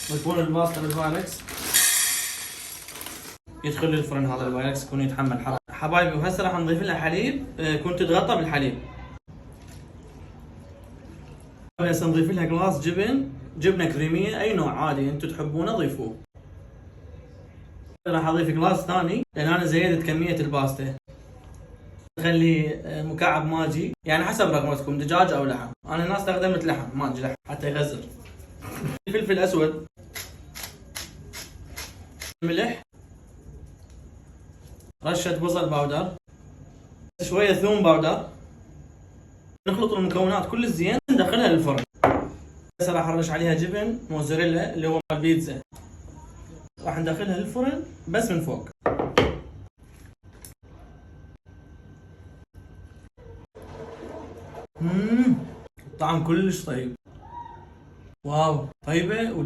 بكون الباستا بالبايركس يدخل الفرن. هذا البايركس يكون يتحمل حرارة حبايبي. وهسه راح نضيف لها حليب، كنت تتغطى بالحليب. هسه نضيف لها قلاص جبنه كريميه اي نوع عادي انتم تحبونه ضيفوه. راح اضيف قلاص ثاني لان انا زيدت كميه الباستا. نخلي مكعب ماجي، يعني حسب رغبتكم دجاج او لحم. انا هنا استخدمت لحم، ماجي لحم حتى يغزر. فلفل اسود، ملح، رشه بصل باودر، شويه ثوم باودر. نخلط المكونات كل الزين ندخلها للفرن. هسه راح ارش عليها جبن موزاريلا اللي هو مال بيتزا. راح ندخلها للفرن بس من فوق. الطعم كلش طيب. واو طيبه.